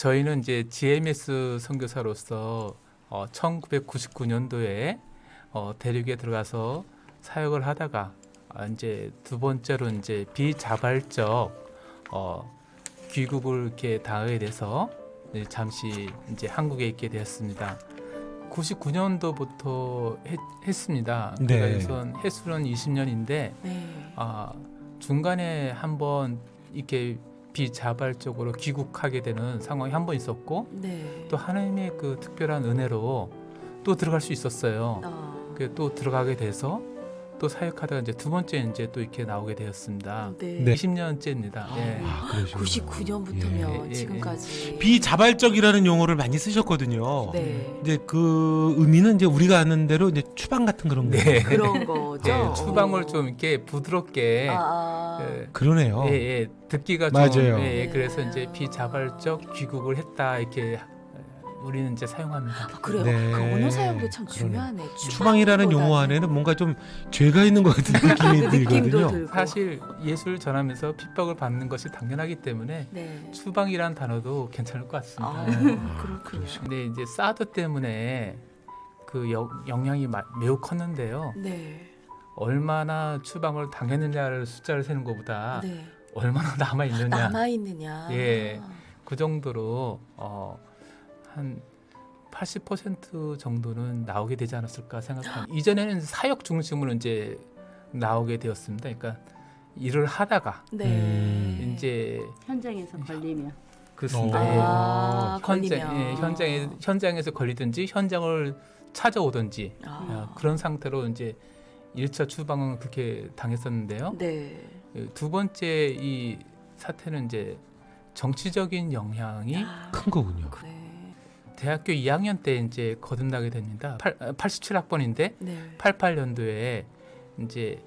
저희는 이제 GMS 선교사로서 1999년도에 대륙에 들어가서 사역을 하다가 이제 두 번째로 이제 비자발적 귀국을 이렇게 당하게 돼서 잠시 이제 한국에 있게 되었습니다. 99년도부터 했습니다. 네. 그래서 횟수는 20년인데 네. 중간에 한번 이렇게 비자발적으로 귀국하게 되는 상황이 한 번 있었고 네. 또 하나님의 그 특별한 은혜로 또 들어갈 수 있었어요. 그 또 들어가게 돼서 또 사역하다가 이제 두 번째 이제 또 이렇게 나오게 되었습니다. 네. 네. 20년째입니다. 예. 아, 그러시군요. 99년부터면 예. 지금까지. 비자발적이라는 용어를 많이 쓰셨거든요. 네. 이제 그 의미는 이제 우리가 아는 대로 이제 추방 같은 그런 거. 네. 그런 거죠. 네, 추방을 어. 좀 이렇게 부드럽게 아. 그러네요. 예, 듣기가 맞아요. 좀 네. 그래서 이제 비자발적 귀국을 했다 이렇게 우리는 이제 사용합니다. 그래요. 네. 그 언어 사용도 참 그러네. 중요하네. 추방이라는 용어 안에는 뭔가 좀 죄가 있는 것 같은 느낌이 그 느낌도 들거든요. 들고. 사실 예수를 전하면서 핍박을 받는 것이 당연하기 때문에 네. 추방이라는 단어도 괜찮을 것 같습니다. 아, 그렇군요. 그러시군요. 근데 이제 사드 때문에 그 영향이 매우 컸는데요. 네. 얼마나 추방을 당했느냐를 숫자를 세는 것보다 네. 얼마나 남아 있느냐. 남아 있느냐. 예. 그 정도로 한 80% 정도는 나오게 되지 않았을까 생각합니다. 이전에는 사역 중심으로 이제 나오게 되었습니다. 그러니까 일을 하다가 네. 이제 현장에서 걸리면 그렇습니다. 아, 현장에서 걸리든지 현장을 찾아오든지 아. 그런 상태로 이제 1차 추방은 그렇게 당했었는데요. 네. 두 번째 이 사태는 이제 정치적인 영향이 아, 큰 거군요. 네. 대학교 2학년 때 이제 거듭나게 됩니다. 87학번인데 네. 88년도에 이제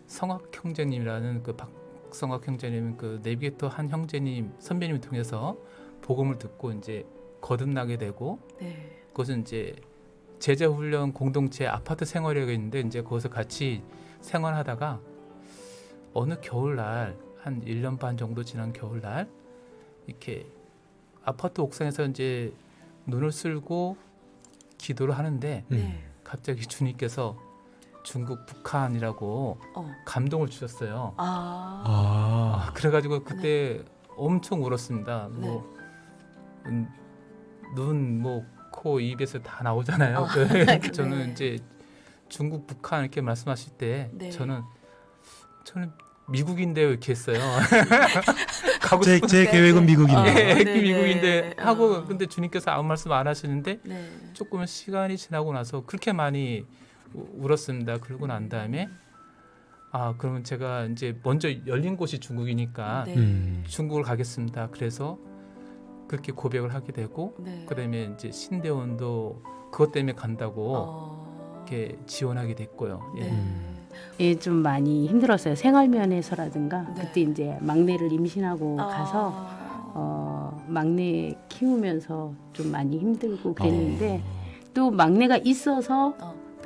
성학 형제님이라는 그 박성학 형제님 그 내비게이터 한 형제님 선배님을 통해서 복음을 듣고 이제 거듭나게 되고 네. 그것은 이제 제자 훈련 공동체 아파트 생활이라고 있는데 이제 거기서 같이 생활하다가 어느 겨울날 한 1년 반 정도 지난 겨울날 이렇게 아파트 옥상에서 이제 눈을 쓸고 기도를 하는데 네. 갑자기 주님께서 중국 북한이라고 감동을 주셨어요. 아. 아, 그래가지고 그때 엄청 울었습니다. 네. 눈, 목, 코, 입에서 다 나오잖아요. 네. 저는 이제 중국 북한 이렇게 말씀하실 때 네. 저는 미국인데요 이렇게 했어요. 가고 제 싶은데 계획은 미국입니다. 네. 예, 네. 미국인데 네. 하고 근데 주님께서 아무 말씀 안 하시는데 네. 조금 시간이 지나고 나서 그렇게 많이 울었습니다. 그러고 난 다음에 그러면 제가 이제 먼저 열린 곳이 중국이니까 네. 중국을 가겠습니다. 그래서 그렇게 고백을 하게 되고 네. 그다음에 이제 신대원도 그것 때문에 간다고 어. 이렇게 지원하게 됐고요. 예. 네. 예, 좀 많이 힘들었어요. 생활면에서라든가 네. 그때 이제 막내를 임신하고 아. 가서 막내 키우면서 좀 많이 힘들고 그랬는데 또 막내가 있어서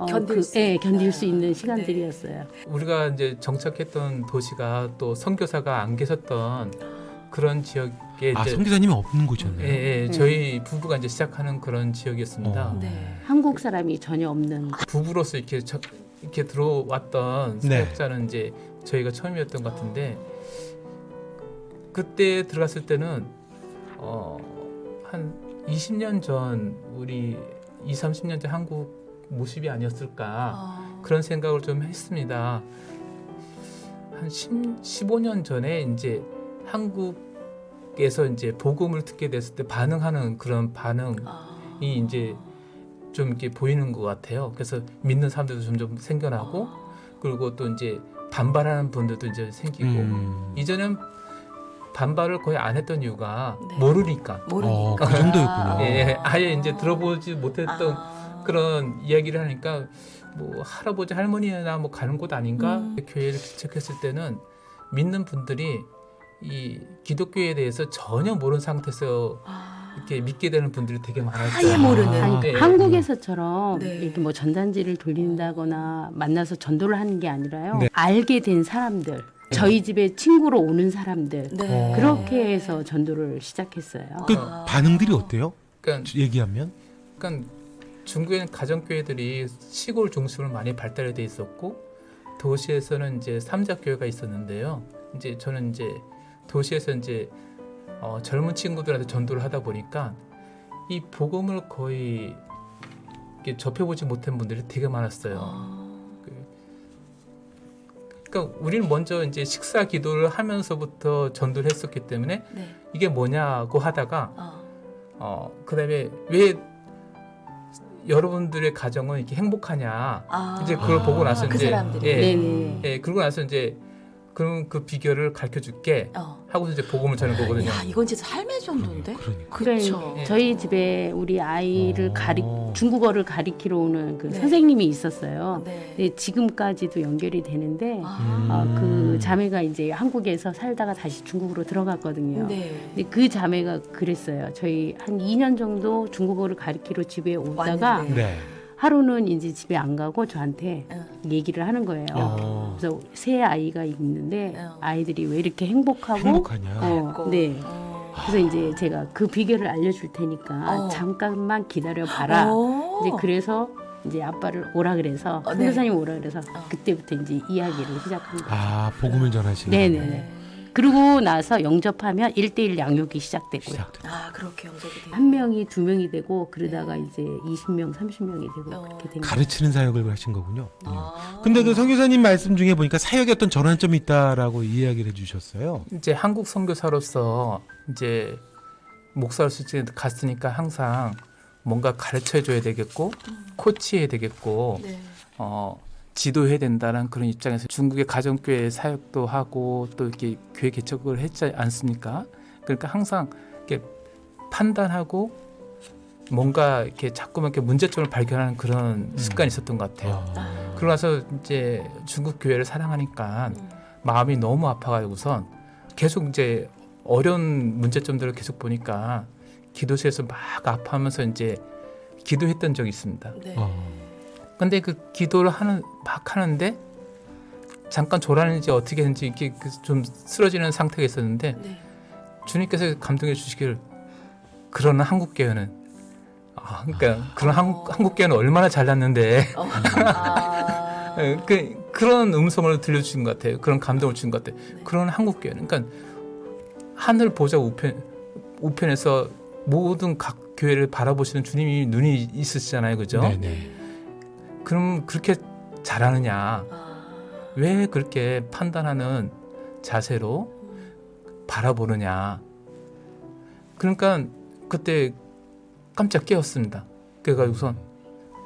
견딜 수 견딜 수 있는 네. 시간들이었어요. 우리가 이제 정착했던 도시가 또 선교사가 안 계셨던 그런 지역에 아, 이제 선교사님이 없는 곳이었네요. 예, 저희 부부가 이제 시작하는 그런 지역이었습니다. 네. 한국 사람이 전혀 없는 부부로서 이렇게 들어왔던 네. 사역자는 이제 저희가 처음이었던 것 같은데 그때 들어갔을 때는 한 20년 전 우리 30년 전 한국 모습이 아니었을까 그런 생각을 좀 했습니다. 한 15년 전에 이제 한국에서 이제 복음을 듣게 됐을 때 반응하는 그런 반응이 이제 좀 이렇게 보이는 것 같아요. 그래서 믿는 사람들도 점점 생겨나고 그리고 또 이제 반발하는 분들도 이제 생기고 이전엔 반발을 거의 안 했던 이유가 네. 모르니까. 그 정도였군요. 예, 아예 이제 들어보지 못했던 그런 이야기를 하니까 뭐 할아버지 할머니나 뭐 가는 곳 아닌가 교회를 개척했을 때는 믿는 분들이 이 기독교에 대해서 전혀 모르는 상태에서 이렇게 믿게 되는 분들이 되게 많았어요. 아예 모르는. 아니, 네. 한국에서처럼 네. 이렇게 뭐 전단지를 돌린다거나 만나서 전도를 하는 게 아니라요. 네. 알게 된 사람들 저희 집에 친구로 오는 사람들 네. 그렇게 해서 전도를 시작했어요. 그 아. 반응들이 어때요? 그러니까, 얘기하면? 그러니까 중국에는 가정교회들이 시골 중심으로 많이 발달이 돼 있었고 도시에서는 이제 삼자교회가 있었는데요. 이제 저는 이제 도시에서 이제 젊은 친구들한테 전도를 하다 보니까 이 복음을 거의 이렇게 접해보지 못한 분들이 되게 많았어요. 그러니까 우리는 먼저 이제 식사 기도를 하면서부터 전도를 했었기 때문에 네. 이게 뭐냐고 하다가 그다음에 왜 여러분들의 가정은 이렇게 행복하냐 이제 그걸 보고 나서 그 이제 사람들이. 네네. 그러고 나서 이제 그럼 그 비결을 가르쳐 줄게 하고서 이제 복음을 전한 거거든요. 야, 이건 진짜 삶의 전도인데? 그러니까. 그렇죠. 예. 저희 집에 우리 아이를 중국어를 가리키러 오는 그 네. 선생님이 있었어요. 네. 근데 지금까지도 연결이 되는데 아. 그 자매가 이제 한국에서 살다가 다시 중국으로 들어갔거든요. 네. 근데 그 자매가 그랬어요. 저희 한 2년 정도 중국어를 가리키러 집에 오다가 왔는데. 네. 하루는 이제 집에 안 가고 저한테 얘기를 하는 거예요. 그래서 세 아이가 있는데 아이들이 왜 이렇게 행복하냐? 네. 그래서 이제 제가 그 비결을 알려줄 테니까 잠깐만 기다려 봐라. 이제 그래서 이제 아빠를 오라 그래서 네. 선교사님 오라 그래서 그때부터 이제 이야기를 시작한 거예요. 아, 복음을 전하시는. 네네네. 그러고 나서 영접하면 1대1 양육이 시작되고요. 시작됐다. 아, 그렇게 영접이 돼요. 한 명이 두 명이 되고 그러다가 이제 20명, 30명이 되고 그렇게 된 거예요. 가르치는 사역을 하신 거군요. 아. 근데 그 선교사님 말씀 중에 보니까 사역에 어떤 전환점이 있다라고 이야기를 해주셨어요. 이제 한국 선교사로서 이제 목사로서 이제 갔으니까 항상 뭔가 가르쳐 줘야 되겠고 코치해야 되겠고 네. 지도해야 된다는 그런 입장에서 중국의 가정교회 사역도 하고 또 이렇게 교회 개척을 했지 않습니까? 그러니까 항상 이렇게 판단하고 뭔가 이렇게 자꾸만 이렇게 문제점을 발견하는 그런 습관이 있었던 것 같아요. 그러고 나서 이제 중국 교회를 사랑하니까 마음이 너무 아파가지고선 계속 이제 어려운 문제점들을 계속 보니까 기도실에서 막 아파하면서 이제 기도했던 적이 있습니다. 네. 근데 그 기도를 막 하는데 잠깐 졸았는지 어떻게 했는지 이렇게 좀 쓰러지는 상태가 있었는데 네. 주님께서 감동해 주시길 그러나 한국 교회는 그러니까 그런 한국 교회는 얼마나 잘났는데 그런 음성을 들려주신 것 같아요. 그런 감동을 주신 것 같아요. 그런 한국 교회는 그러니까 하늘 보좌 우편에서 모든 각 교회를 바라보시는 주님이 눈이 있으시잖아요, 그죠? 네네. 그럼 그렇게 잘하느냐? 왜 그렇게 판단하는 자세로 바라보느냐? 그러니까 그때 깜짝 깨었습니다. 그래가지고선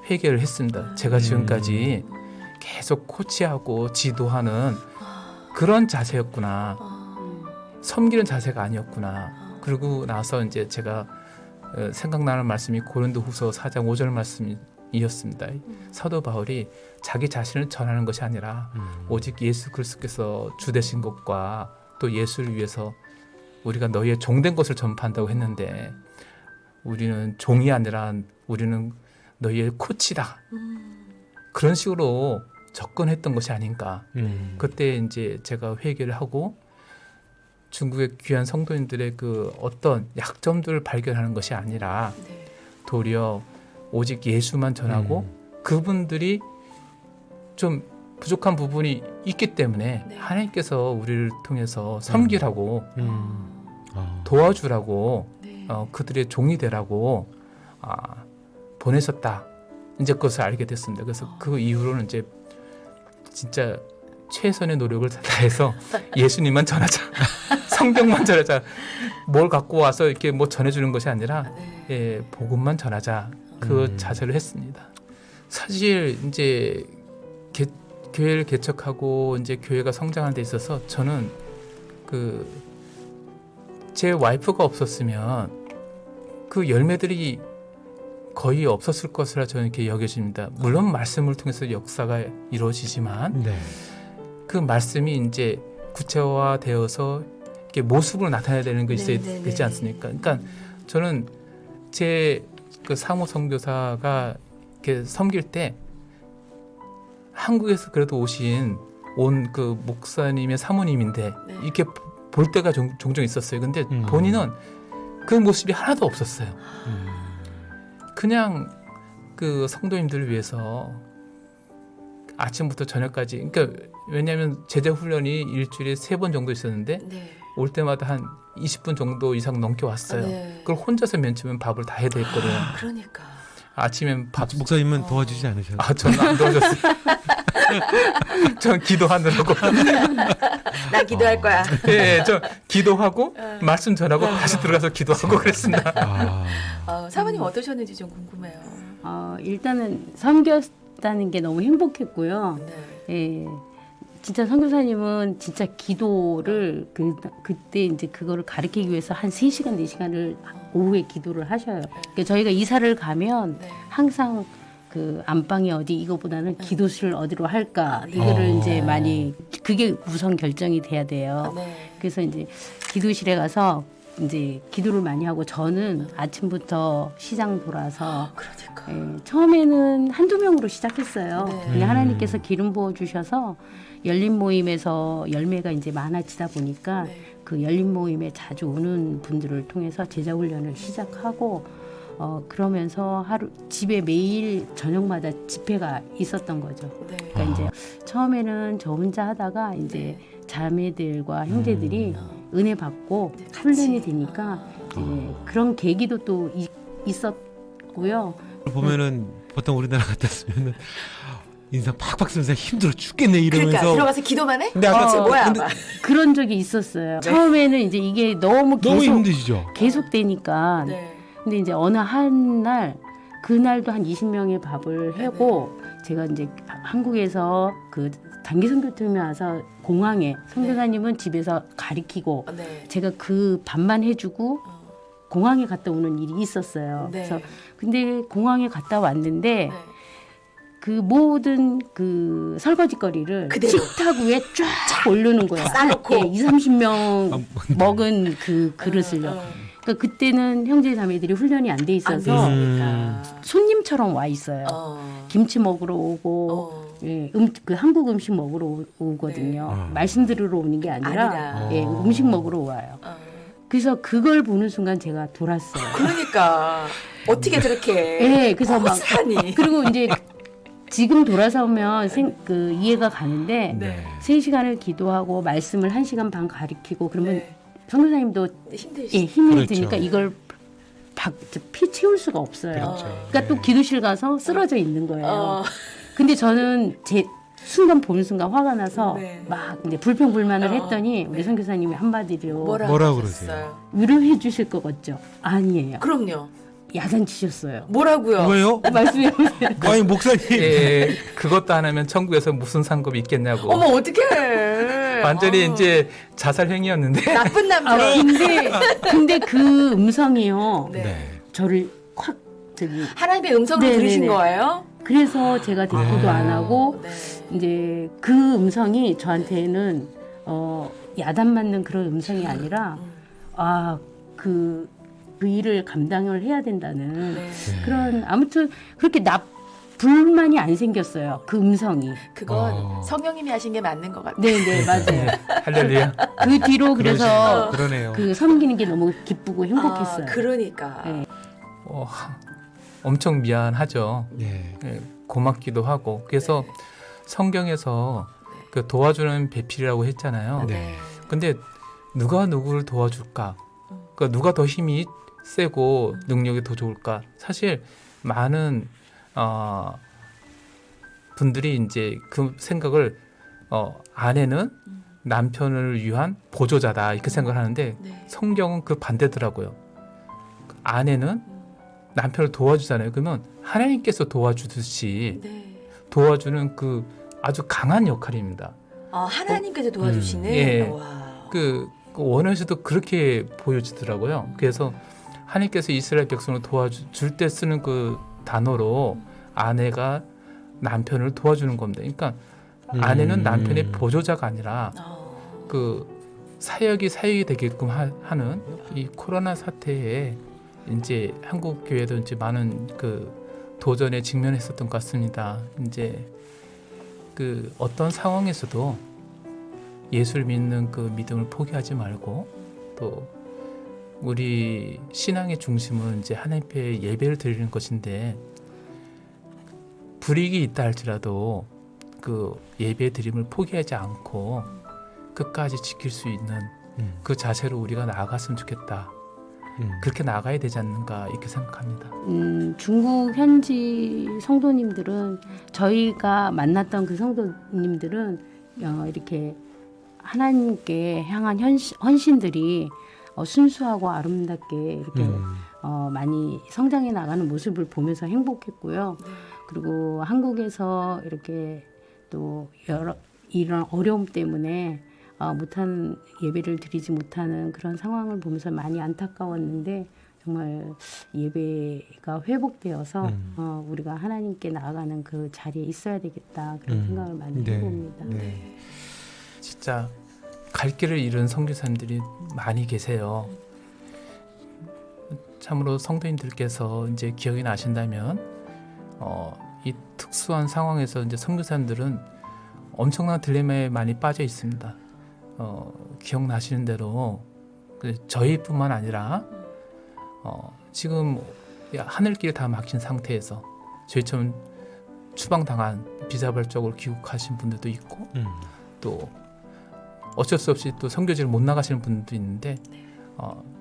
회개를 했습니다. 제가 지금까지 계속 코치하고 지도하는 그런 자세였구나. 섬기는 자세가 아니었구나. 그러고 나서 이제 제가 생각나는 말씀이 고린도후서 4장 5절 말씀이었습니다. 사도 바울이 자기 자신을 전하는 것이 아니라 오직 예수 그리스도께서 주 되신 것과 또 예수를 위해서 우리가 너희의 종된 것을 전파한다고 했는데 우리는 종이 아니라 우리는 너희의 코치다. 그런 식으로 접근했던 것이 아닌가. 그때 이제 제가 회개를 하고 중국의 귀한 성도님들의 그 어떤 약점들을 발견하는 것이 아니라 도리어 오직 예수만 전하고 그분들이 좀 부족한 부분이 있기 때문에 하나님께서 우리를 통해서 섬기라고 도와주라고 그들의 종이 되라고 보내셨다. 이제 그것을 알게 됐습니다. 그래서 그 이후로는 이제 진짜 최선의 노력을 다해서 예수님만 전하자, 성경만 전하자, 뭘 갖고 와서 이렇게 뭐 전해주는 것이 아니라 복음만 전하자 그 자세를 했습니다. 사실 이제 교회를 개척하고 이제 교회가 성장하는 데 있어서 저는 제 와이프가 없었으면 그 열매들이 거의 없었을 것이라 저는 이렇게 여겨집니다. 물론 말씀을 통해서 역사가 이루어지지만 그 말씀이 이제 구체화되어서 이렇게 모습으로 나타나야 되는 게 있어야 되지 않습니까? 그러니까 저는 제 그 사모 선교사가 이렇게 섬길 때 한국에서 그래도 오신 온 그 목사님의 사모님인데 네. 이렇게 볼 때가 종종 있었어요. 근데 음. 본인은 그 모습이 하나도 없었어요. 음. 그냥 그 성도님들을 위해서 아침부터 저녁까지, 그러니까 왜냐하면 제자 훈련이 일주일에 3번 정도 있었는데 네. 올 때마다 한 20분 정도 이상 넘게 왔어요. 네. 그걸 혼자서 맨 처음엔 밥을 다 해야 됐거든요. 그러니까. 아침엔 밥. 목사님은 도와주지 않으셨어요? 저는 안 도와줬어요. 전 기도하느라고. 나 기도할 거야. 예, 저 기도하고 말씀 전하고 다시 들어가서 기도하고 그랬습니다. 사모님 어떠셨는지 좀 궁금해요. 일단은 섬겼다는 게 너무 행복했고요. 네. 예. 진짜 선교사님은 진짜 기도를 그때 이제 그거를 가르치기 위해서 한 3시간 4시간을 오후에 기도를 하셔요. 그러니까 저희가 이사를 가면 네. 항상 그 안방이 어디 이거보다는 기도실 어디로 할까 이거를 네. 이제 많이 그게 우선 결정이 돼야 돼요. 네. 그래서 이제 기도실에 가서 이제 기도를 많이 하고 저는 아침부터 시장 돌아서 그러니까. 처음에는 한두 명으로 시작했어요. 네. 근데 하나님께서 기름 부어 주셔서 열린 모임에서 열매가 이제 많아지다 보니까 네. 그 열린 모임에 자주 오는 분들을 통해서 제자 훈련을 시작하고 그러면서 하루 집에 매일 저녁마다 집회가 있었던 거죠. 네. 그러니까 이제 처음에는 저 혼자 하다가 이제 자매들과 형제들이 은혜 받고 네, 같이. 훈련이 되니까 이제 그런 계기도 또 있었고요. 보면은 보통 우리나라 같았으면은 인상 팍팍 쓰면서 힘들어 죽겠네 이러면서. 그러니까 들어가서 기도만 해? 근데 아까 대체 뭐야? 근데 막. 그런 적이 있었어요. 처음에는 이제 이게 너무 너무 계속 힘드시죠? 계속되니까. 네. 근데 이제 어느 한 날 그날도 한 20명의 밥을 하고 제가 이제 한국에서 그 단기 선교팀에 와서 공항에 선교사님은 집에서 가리키고 네. 제가 그 밥만 해주고 공항에 갔다 오는 일이 있었어요. 네. 그래서 근데 공항에 갔다 왔는데 네. 그 모든 그 설거지거리를 그대로. 식탁 위에 쫙 올려놓은 거예요. 싸놓고. 20-30명 먹은 그 그릇을요. 그러니까 그때는 형제 자매들이 훈련이 안 돼 안 있어서 됐으니까. 손님처럼 와 있어요. 김치 먹으러 오고 그 한국 음식 먹으러 오거든요. 네. 말씀 들으러 오는 게 아니라 음식 먹으러 와요. 그래서 그걸 보는 순간 제가 돌았어요. 그러니까 어떻게 그렇게 네, 그래서 막 고스란히. 그리고 이제 지금 돌아서면 그 이해가 가는데 네. 3시간을 기도하고 말씀을 1시간 반 가리키고 그러면 네. 선교사님도 힘드시. 힘이 그렇죠. 드니까 이걸 피 채울 수가 없어요. 그렇죠. 그러니까 또 기도실 가서 쓰러져 있는 거예요. 어. 근데 저는 제 순간 보는 순간 화가 나서 네. 막 이제 불평불만을 어, 했더니 우리 네. 선교사님이 한마디로 뭐라고 하셨어요? 위로해 주실 것 같죠? 아니에요. 그럼요. 야단치셨어요. 뭐라고요? 왜요? 말씀해 보세요. 아니 목사님. 예, 그것도 안 하면 천국에서 무슨 상급이 있겠냐고. 어머 어떡해. 완전히 어. 이제 자살 행위였는데. 나쁜 남자. 근데 그 음성이요. 네. 네. 저를 확 저기 하나님의 음성을 네네네. 들으신 거예요? 그래서 제가 대꾸도 안 하고 네. 이제 그 음성이 저한테는 야단 맞는 그런 음성이 아니라 그 일을 감당을 해야 된다는 네. 그런 아무튼 그렇게 불만이 안 생겼어요. 그 음성이. 그건 성령님이 하신 게 맞는 것 같아요. 네네 맞아요. 할렐루야. 그 뒤로 그래서 그러네요. 그 섬기는 게 너무 기쁘고 행복했어요. 그러니까. 네. 엄청 미안하죠. 네. 예, 고맙기도 하고. 그래서 성경에서 그 도와주는 배필이라고 했잖아요. 네. 근데 누가 누구를 도와줄까? 그러니까 누가 더 힘이 세고 능력이 더 좋을까? 사실 많은 분들이 이제 그 생각을 아내는 남편을 위한 보조자다 이렇게 생각을 하는데 네. 성경은 그 반대더라고요. 아내는 남편을 도와주잖아요. 그러면 하나님께서 도와주듯이 네. 도와주는 그 아주 강한 역할입니다. 하나님께서 도와주시는. 예. 와. 그 원어에서도 그렇게 보여지더라고요. 그래서 하나님께서 이스라엘 백성을 도와줄 때 쓰는 그 단어로 아내가 남편을 도와주는 겁니다. 그러니까 아내는 남편의 보조자가 아니라 그 사역이 되게끔 하는 이 코로나 사태에 이제 한국 교회도 이제 많은 그 도전에 직면했었던 것 같습니다. 이제 그 어떤 상황에서도 예수를 믿는 그 믿음을 포기하지 말고 또 우리 신앙의 중심은 이제 하나님 앞에 예배를 드리는 것인데 불이익이 있다 할지라도 그 예배 드림을 포기하지 않고 끝까지 지킬 수 있는 그 자세로 우리가 나아갔으면 좋겠다. 그렇게 나가야 되지 않는가 이렇게 생각합니다. 중국 현지 성도님들은 저희가 만났던 그 성도님들은 이렇게 하나님께 향한 헌신들이 순수하고 아름답게 이렇게 많이 성장해 나가는 모습을 보면서 행복했고요. 그리고 한국에서 이렇게 또 이런 어려움 때문에 못한 예배를 드리지 못하는 그런 상황을 보면서 많이 안타까웠는데 정말 예배가 회복되어서 우리가 하나님께 나아가는 그 자리에 있어야 되겠다 그런 생각을 많이 네. 해봅니다. 네. 진짜 갈 길을 잃은 선교사님들이 많이 계세요. 참으로 성도님들께서 이제 기억이 나신다면 이 특수한 상황에서 이제 선교사님들은 엄청난 딜레마에 많이 빠져 있습니다. 기억나시는 대로 저희뿐만 아니라 지금 하늘길이 다 막힌 상태에서 저희처럼 추방당한 비자발적으로 귀국하신 분들도 있고 또 어쩔 수 없이 또 선교지를 못 나가시는 분들도 있는데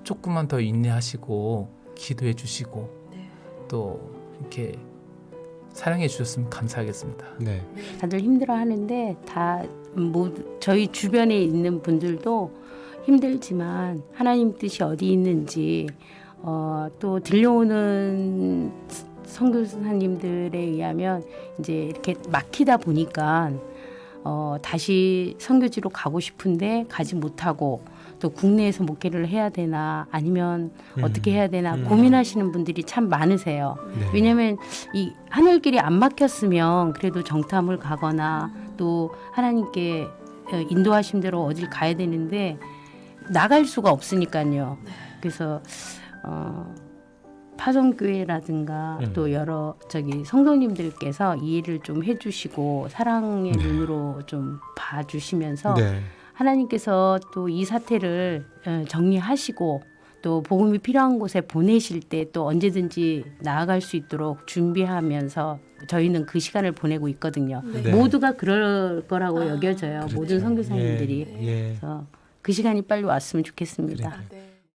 조금만 더 인내하시고 기도해 주시고 또 이렇게 사랑해 주셨으면 감사하겠습니다. 네. 다들 힘들어하는데 다 저희 주변에 있는 분들도 힘들지만 하나님 뜻이 어디 있는지 또 들려오는 선교사님들에 의하면 이제 이렇게 막히다 보니까 다시 선교지로 가고 싶은데 가지 못하고 또 국내에서 목회를 해야 되나 아니면 어떻게 해야 되나 고민하시는 분들이 참 많으세요. 네. 왜냐하면 이 하늘길이 안 막혔으면 그래도 정탐을 가거나 또 하나님께 인도하신 대로 어딜 가야 되는데 나갈 수가 없으니까요. 그래서 파송교회라든가 또 여러 성도님들께서 이해를 좀 해주시고 사랑의 눈으로 좀 봐주시면서 네. 하나님께서 또 이 사태를 정리하시고 또 복음이 필요한 곳에 보내실 때 또 언제든지 나아갈 수 있도록 준비하면서 저희는 그 시간을 보내고 있거든요. 네. 모두가 그럴 거라고 여겨져요. 그렇죠. 모든 선교사님들이. 예. 그래서 그 시간이 빨리 왔으면 좋겠습니다. 그러니까요. 네.